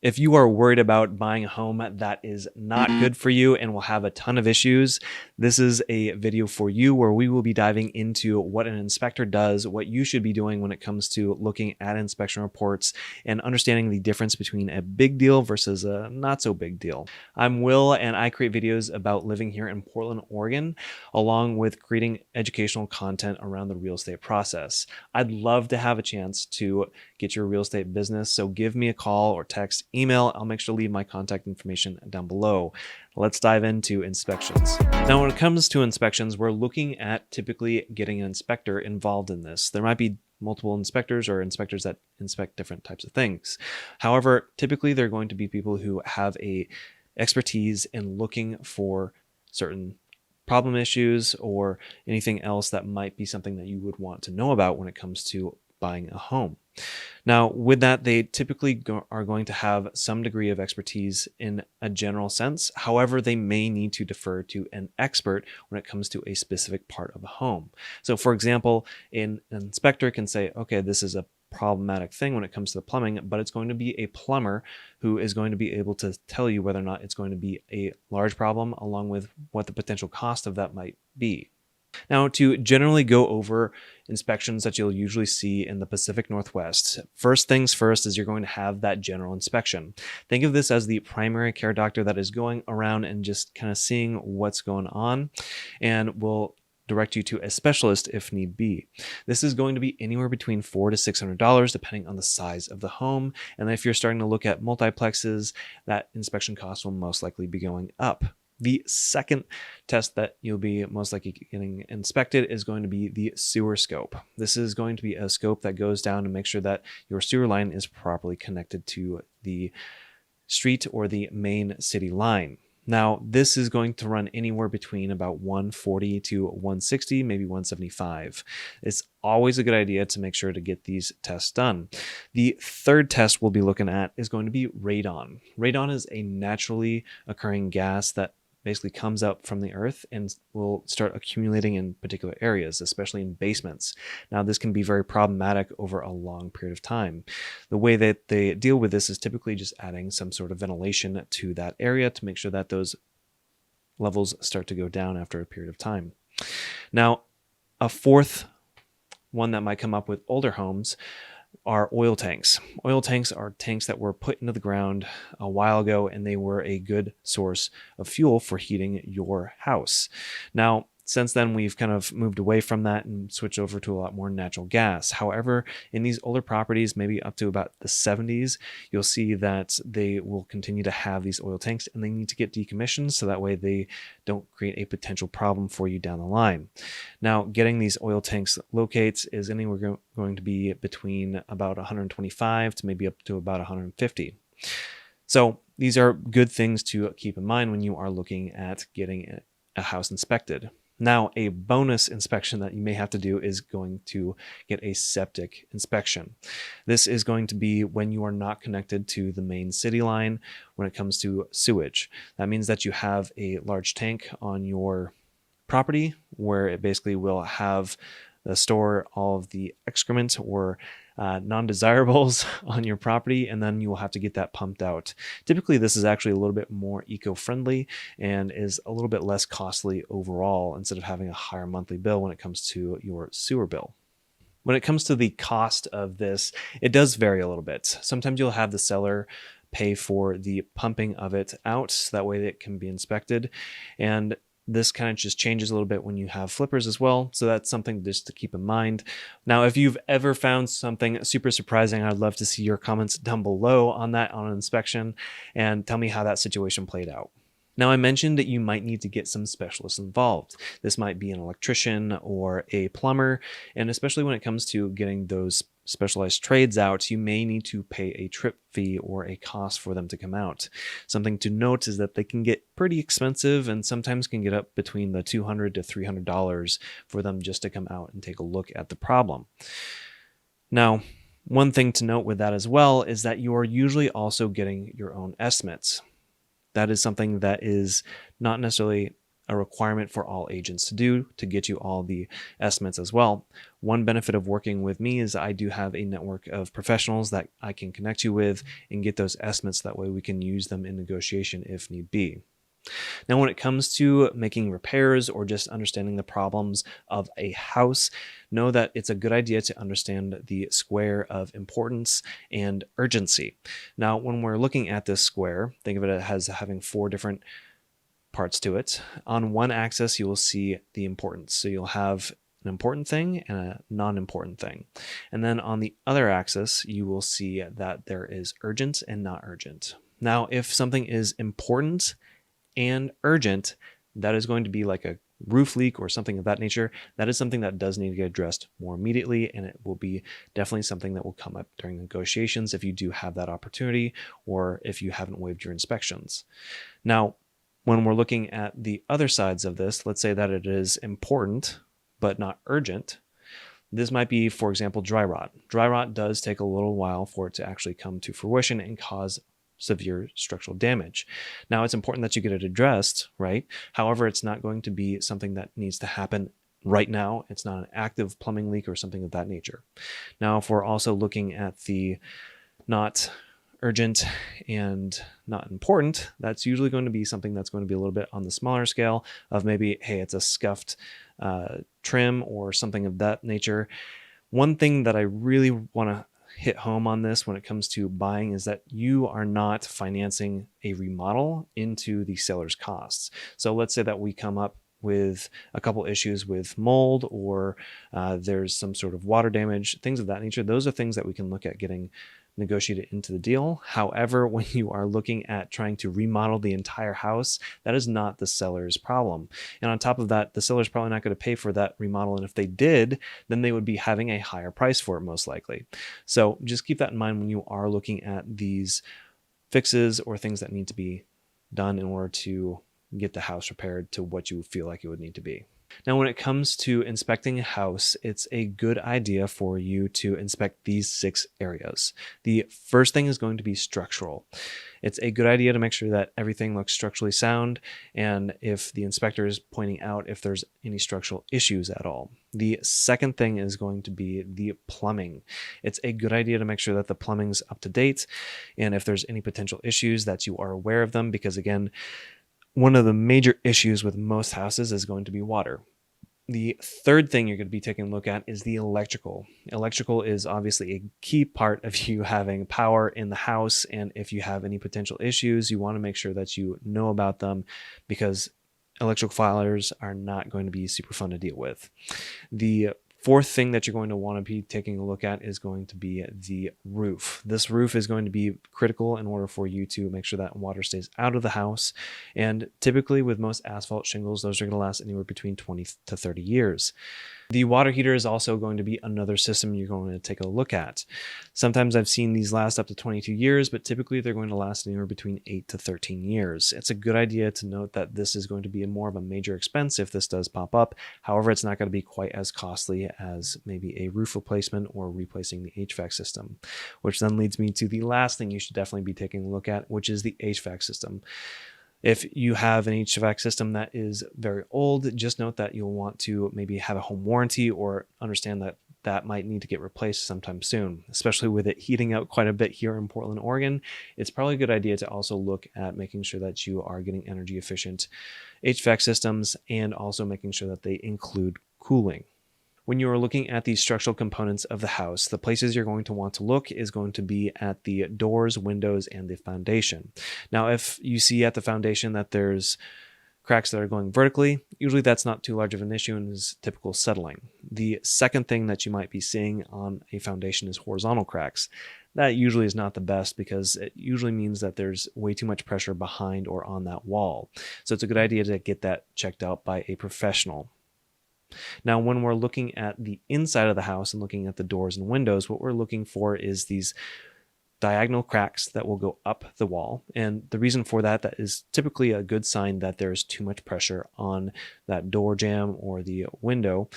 If you are worried about buying a home that is not good for you and will have a ton of issues, this is a video for you where we will be diving into what an inspector does, what you should be doing when it comes to looking at inspection reports and understanding the difference between a big deal versus a not so big deal. I'm Will, and I create videos about living here in Portland, Oregon, along with creating educational content around the real estate process. I'd love to have a chance to get your real estate business, so give me a call or text, email. I'll make sure to leave my contact information down below. Let's dive into inspections. Now, when it comes to inspections, we're looking at typically getting an inspector involved in this. There might be multiple inspectors or inspectors that inspect different types of things. However, typically they're going to be people who have a expertise in looking for certain problem issues or anything else that might be something that you would want to know about when it comes to buying a home. Now, with that, they typically are going to have some degree of expertise in a general sense. However, they may need to defer to an expert when it comes to a specific part of a home. So, for example, an inspector can say, okay, this is a problematic thing when it comes to the plumbing, but it's going to be a plumber who is going to be able to tell you whether or not it's going to be a large problem, along with what the potential cost of that might be. Now, to generally go over inspections that you'll usually see in the Pacific Northwest, first things first is you're going to have that general inspection. Think of this as the primary care doctor that is going around and just kind of seeing what's going on and will direct you to a specialist if need be. This is going to be anywhere between $400 to $600 depending on the size of the home. And if you're starting to look at multiplexes, that inspection cost will most likely be going up. The second test that you'll be most likely getting inspected is going to be the sewer scope. This is going to be a scope that goes down to make sure that your sewer line is properly connected to the street or the main city line. Now, this is going to run anywhere between about $140 to $160, maybe $175. It's always a good idea to make sure to get these tests done. The third test we'll be looking at is going to be radon. Radon is a naturally occurring gas that basically comes up from the earth and will start accumulating in particular areas, especially in basements. Now, this can be very problematic over a long period of time. The way that they deal with this is typically just adding some sort of ventilation to that area to make sure that those levels start to go down after a period of time. Now, a fourth one that might come up with older homes are oil tanks. Oil tanks are tanks that were put into the ground a while ago, and they were a good source of fuel for heating your house. Now, since then, we've kind of moved away from that and switched over to a lot more natural gas. However, in these older properties, maybe up to about the 70s, you'll see that they will continue to have these oil tanks, and they need to get decommissioned so that way they don't create a potential problem for you down the line. Now, getting these oil tanks located is anywhere going to be between about 125 to maybe up to about 150. So these are good things to keep in mind when you are looking at getting a house inspected. Now, a bonus inspection that you may have to do is going to get a septic inspection. This is going to be when you are not connected to the main city line when it comes to sewage. That means that you have a large tank on your property where it basically will have store all of the excrement or non-desirables on your property, and then you will have to get that pumped out. Typically, this is actually a little bit more eco-friendly and is a little bit less costly overall instead of having a higher monthly bill when it comes to your sewer bill. When it comes to the cost of this, it does vary a little bit. Sometimes you'll have the seller pay for the pumping of it out so that way it can be inspected, and this kind of just changes a little bit when you have flippers as well. So that's something just to keep in mind. Now, if you've ever found something super surprising, I'd love to see your comments down below on that on an inspection and tell me how that situation played out. Now, I mentioned that you might need to get some specialists involved. This might be an electrician or a plumber, and especially when it comes to getting those specialized trades out, you may need to pay a trip fee or a cost for them to come out. Something to note is that they can get pretty expensive and sometimes can get up between the $200 to $300 for them just to come out and take a look at the problem. Now, one thing to note with that as well is that you are usually also getting your own estimates. That is something that is not necessarily a requirement for all agents to do to get you all the estimates as well. One benefit of working with me is I do have a network of professionals that I can connect you with and get those estimates. That way we can use them in negotiation if need be. Now, when it comes to making repairs or just understanding the problems of a house, know that it's a good idea to understand the square of importance and urgency. Now, when we're looking at this square, think of it as having 4 different parts to it. On one axis, you will see the importance. So you'll have an important thing and a non-important thing. And then on the other axis, you will see that there is urgent and not urgent. Now, if something is important and urgent, that is going to be like a roof leak or something of that nature. That is something that does need to get addressed more immediately, and it will be definitely something that will come up during negotiations if you do have that opportunity or if you haven't waived your inspections. Now, when we're looking at the other sides of this, let's say that it is important but not urgent. This might be, for example, dry rot. Dry rot does take a little while for it to actually come to fruition and cause severe structural damage. Now, it's important that you get it addressed, right? However, it's not going to be something that needs to happen right now. It's not an active plumbing leak or something of that nature. Now, if we're also looking at the not urgent and not important, that's usually going to be something that's going to be a little bit on the smaller scale of maybe, hey, it's a scuffed trim or something of that nature. One thing that I really want to hit home on this when it comes to buying is that you are not financing a remodel into the seller's costs. So let's say that we come up with a couple issues with mold or there's some sort of water damage, things of that nature. Those are things that we can look at getting negotiated into the deal. However, when you are looking at trying to remodel the entire house, that is not the seller's problem. And on top of that, the seller's probably not going to pay for that remodel. And if they did, then they would be having a higher price for it most likely. So just keep that in mind when you are looking at these fixes or things that need to be done in order to get the house repaired to what you feel like it would need to be. Now, when it comes to inspecting a house, it's a good idea for you to inspect these 6 areas. The first thing is going to be structural. It's a good idea to make sure that everything looks structurally sound, and if the inspector is pointing out if there's any structural issues at all. The second thing is going to be the plumbing. It's a good idea to make sure that the plumbing's up to date, and if there's any potential issues that you are aware of them, because again, one of the major issues with most houses is going to be water. The third thing you're going to be taking a look at is the electrical. Electrical is obviously a key part of you having power in the house, and if you have any potential issues, you want to make sure that you know about them, because electrical failures are not going to be super fun to deal with. The fourth thing that you're going to want to be taking a look at is going to be the roof. This roof is going to be critical in order for you to make sure that water stays out of the house. And typically with most asphalt shingles, those are going to last anywhere between 20 to 30 years. The water heater is also going to be another system you're going to take a look at. Sometimes I've seen these last up to 22 years, but typically they're going to last anywhere between 8 to 13 years. It's a good idea to note that this is going to be more of a major expense if this does pop up. However, it's not going to be quite as costly as maybe a roof replacement or replacing the HVAC system, which then leads me to the last thing you should definitely be taking a look at, which is the HVAC system. If you have an HVAC system that is very old, just note that you'll want to maybe have a home warranty or understand that that might need to get replaced sometime soon, especially with it heating out quite a bit here in Portland, Oregon. It's probably a good idea to also look at making sure that you are getting energy efficient HVAC systems and also making sure that they include cooling. When you are looking at the structural components of the house, the places you're going to want to look is going to be at the doors, windows, and the foundation. Now, if you see at the foundation that there's cracks that are going vertically, usually that's not too large of an issue and is typical settling. The second thing that you might be seeing on a foundation is horizontal cracks. That usually is not the best because it usually means that there's way too much pressure behind or on that wall. So it's a good idea to get that checked out by a professional. Now, when we're looking at the inside of the house and looking at the doors and windows, what we're looking for is these diagonal cracks that will go up the wall. And the reason for that is typically a good sign that there's too much pressure on that door jamb or the window,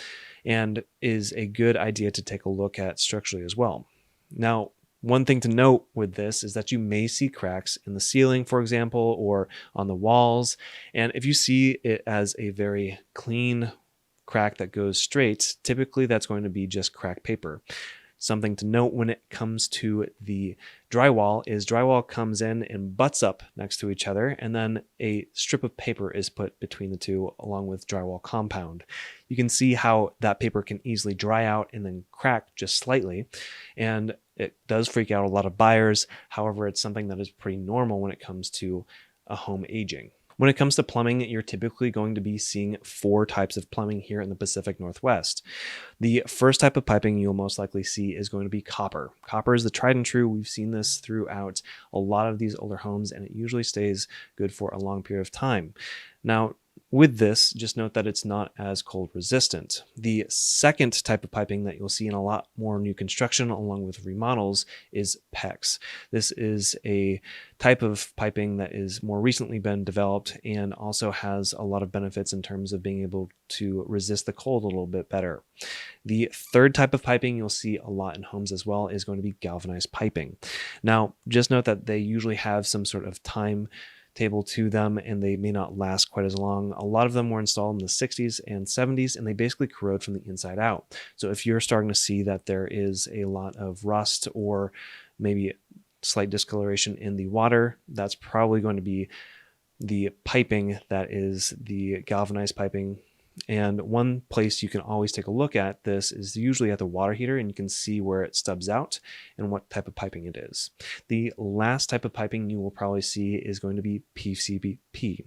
and is a good idea to take a look at structurally as well. Now, One thing to note with this is that you may see cracks in the ceiling, for example, or on the walls. And if you see it as a very clean crack that goes straight, typically that's going to be just cracked paper. Something to note when it comes to the drywall is drywall comes in and butts up next to each other, and then a strip of paper is put between the two along with drywall compound. You can see how that paper can easily dry out and then crack just slightly, and it does freak out a lot of buyers. However, it's something that is pretty normal when it comes to a home aging. When it comes to plumbing, you're typically going to be seeing 4 types of plumbing here in the Pacific Northwest. The first type of piping you'll most likely see is going to be copper. Copper is the tried and true. We've seen this throughout a lot of these older homes, and it usually stays good for a long period of time. Now, with this, just note that it's not as cold resistant. The second type of piping that you'll see in a lot more new construction along with remodels is PEX. This is a type of piping that is more recently been developed and also has a lot of benefits in terms of being able to resist the cold a little bit better. The third type of piping you'll see a lot in homes as well is going to be galvanized piping. Now, just note that they usually have some sort of time table to them, and they may not last quite as long. A lot of them were installed in the 60s and 70s, and they basically corrode from the inside out. So if you're starting to see that there is a lot of rust or maybe slight discoloration in the water, that's probably going to be the piping that is the galvanized piping. And one place you can always take a look at this is usually at the water heater, and you can see where it stubs out and what type of piping it is. The last type of piping you will probably see is going to be PVC.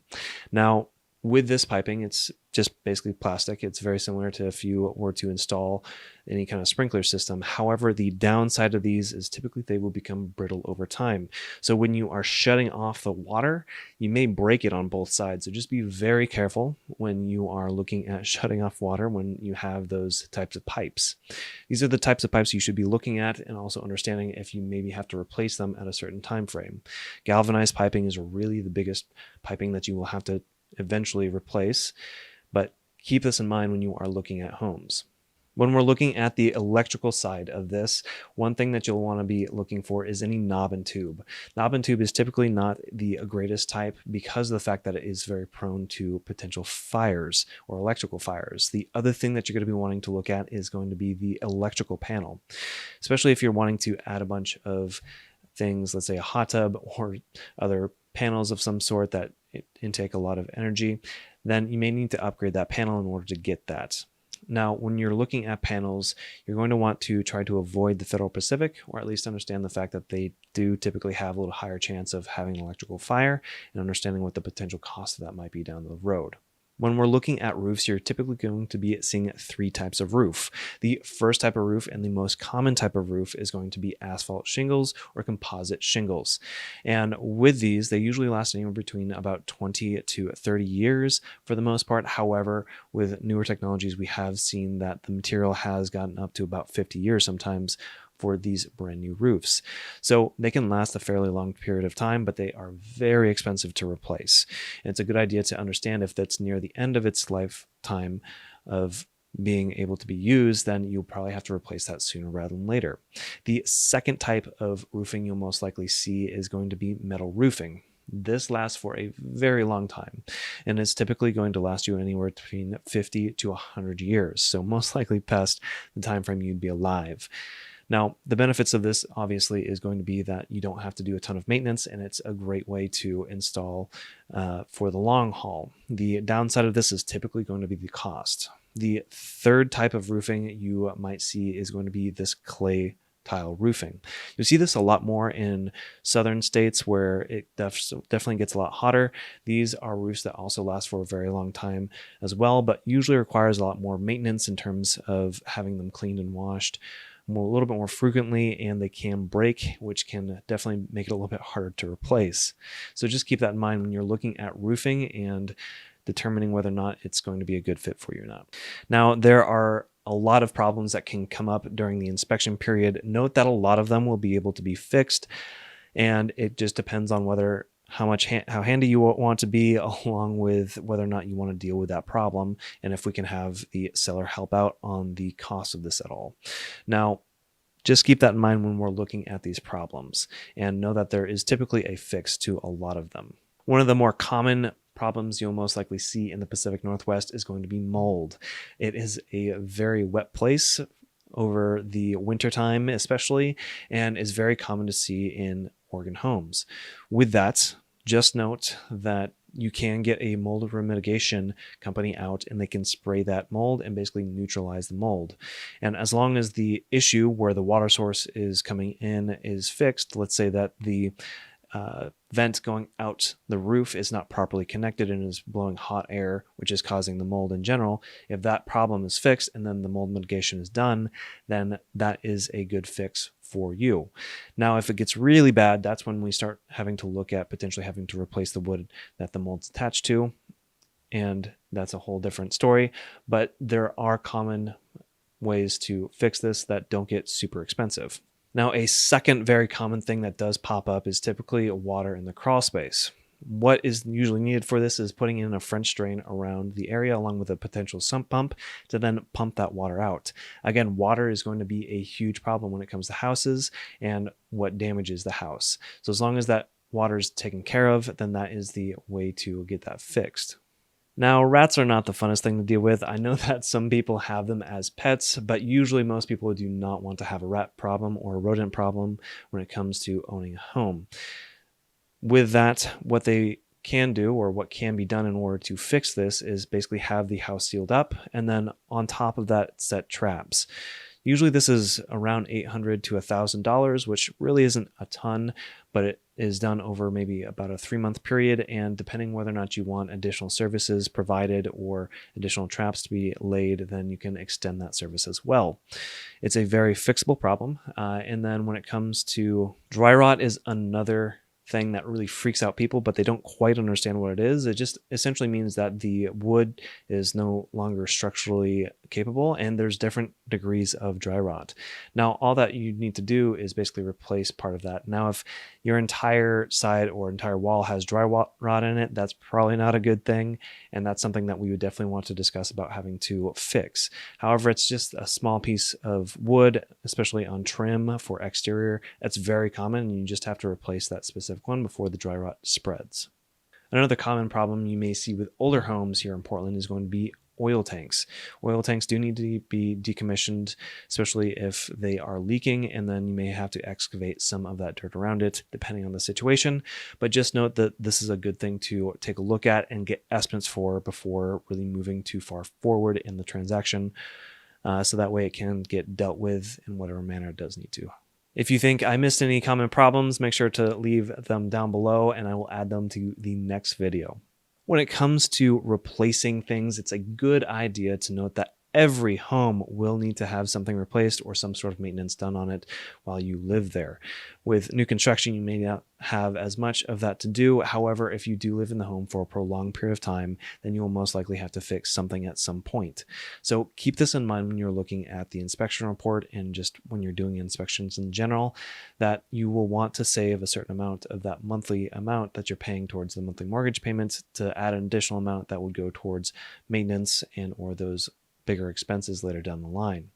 Now, with this piping, it's just basically plastic. It's very similar to if you were to install any kind of sprinkler system. However, the downside of these is typically they will become brittle over time. So when you are shutting off the water, you may break it on both sides. So just be very careful when you are looking at shutting off water when you have those types of pipes. These are the types of pipes you should be looking at and also understanding if you maybe have to replace them at a certain time frame. Galvanized piping is really the biggest piping that you will have to eventually replace, but keep this in mind when you are looking at homes. When we're looking at the electrical side of this, one thing that you'll want to be looking for is any knob and tube. Knob and tube is typically not the greatest type because of the fact that it is very prone to potential fires or electrical fires. The other thing that you're going to be wanting to look at is going to be the electrical panel, especially if you're wanting to add a bunch of things, let's say a hot tub or other panels of some sort that intake a lot of energy, then you may need to upgrade that panel in order to get that. Now, when you're looking at panels, you're going to want to try to avoid the Federal Pacific, or at least understand the fact that they do typically have a little higher chance of having an electrical fire, and understanding what the potential cost of that might be down the road. When we're looking at roofs, you're typically going to be seeing 3 types of roof. The first type of roof and the most common type of roof is going to be asphalt shingles or composite shingles. And with these, they usually last anywhere between about 20 to 30 years for the most part. However, with newer technologies, we have seen that the material has gotten up to about 50 years sometimes for these brand new roofs. So they can last a fairly long period of time, but they are very expensive to replace. And it's a good idea to understand if that's near the end of its lifetime of being able to be used, then you'll probably have to replace that sooner rather than later. The second type of roofing you'll most likely see is going to be metal roofing. This lasts for a very long time, and it's typically going to last you anywhere between 50 to 100 years. So most likely past the time frame you'd be alive. Now, the benefits of this obviously is going to be that you don't have to do a ton of maintenance, and it's a great way to install for the long haul. The downside of this is typically going to be the cost. The third type of roofing you might see is going to be this clay tile roofing. You'll see this a lot more in southern states where it definitely gets a lot hotter. These are roofs that also last for a very long time as well, but usually requires a lot more maintenance in terms of having them cleaned and washed a little bit more frequently, and they can break, which can definitely make it a little bit harder to replace. So just keep that in mind when you're looking at roofing and determining whether or not it's going to be a good fit for you or not. Now, there are a lot of problems that can come up during the inspection period. Note that a lot of them will be able to be fixed, and it just depends on whether how handy you want to be, along with whether or not you want to deal with that problem, and if we can have the seller help out on the cost of this at all. Now, Just keep that in mind when we're looking at these problems, and know that there is typically a fix to a lot of them. One of the more common problems you'll most likely see in the Pacific Northwest is going to be mold. It is a very wet place over the wintertime especially, and is very common to see in Oregon homes. With that, just note that you can get a mold remediation company out and they can spray that mold and basically neutralize the mold. And as long as the issue where the water source is coming in is fixed, let's say that the vent going out the roof is not properly connected and is blowing hot air, which is causing the mold in general. If that problem is fixed and then the mold mitigation is done, then that is a good fix for you. Now, if it gets really bad, that's when we start having to look at potentially having to replace the wood that the mold's attached to. And that's a whole different story. But there are common ways to fix this that don't get super expensive. Now, a second very common thing that does pop up is typically water in the crawl space. What is usually needed for this is putting in a French drain around the area along with a potential sump pump to then pump that water out. Again, water is going to be a huge problem when it comes to houses and what damages the house. So as long as that water is taken care of, then that is the way to get that fixed. Now, rats are not the funnest thing to deal with. I know that some people have them as pets, but usually most people do not want to have a rat problem or a rodent problem when it comes to owning a home. With that, what they can do or what can be done in order to fix this is basically have the house sealed up and then on top of that set traps. Usually this is around $800 to $1,000, which really isn't a ton, but it is done over maybe about a 3-month period. And depending whether or not you want additional services provided or additional traps to be laid, then you can extend that service as well. It's a very fixable problem. And then when it comes to dry rot is another thing that really freaks out people, but they don't quite understand what it is. It just essentially means that the wood is no longer structurally capable and there's different degrees of dry rot. Now, all that you need to do is basically replace part of that. Now, if your entire side or entire wall has dry rot in it, that's probably not a good thing. And that's something that we would definitely want to discuss about having to fix. However, it's just a small piece of wood, especially on trim for exterior. That's very common and you just have to replace that specific one before the dry rot spreads. Another common problem you may see with older homes here in Portland is going to be oil tanks. Oil tanks do need to be decommissioned, especially if they are leaking, and then you may have to excavate some of that dirt around it, depending on the situation. But just note that this is a good thing to take a look at and get estimates for before really moving too far forward in the transaction, so that way it can get dealt with in whatever manner it does need to. If you think I missed any common problems, make sure to leave them down below and I will add them to the next video. When it comes to replacing things, it's a good idea to note that every home will need to have something replaced or some sort of maintenance done on it while you live there. With new construction, you may not have as much of that to do. However, if you do live in the home for a prolonged period of time, then you will most likely have to fix something at some point. So keep this in mind when you're looking at the inspection report and just when you're doing inspections in general, that you will want to save a certain amount of that monthly amount that you're paying towards the monthly mortgage payments to add an additional amount that would go towards maintenance and or those bigger expenses later down the line.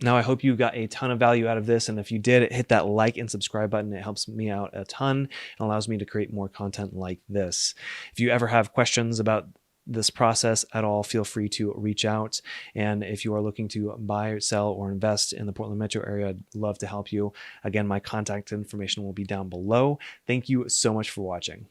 Now, I hope you got a ton of value out of this, and if you did, hit that like and subscribe button. It helps me out a ton and allows me to create more content like this. If you ever have questions about this process at all, feel free to reach out. And if you are looking to buy, sell, or invest in the Portland metro area, I'd love to help you. Again, my contact information will be down below. Thank you so much for watching.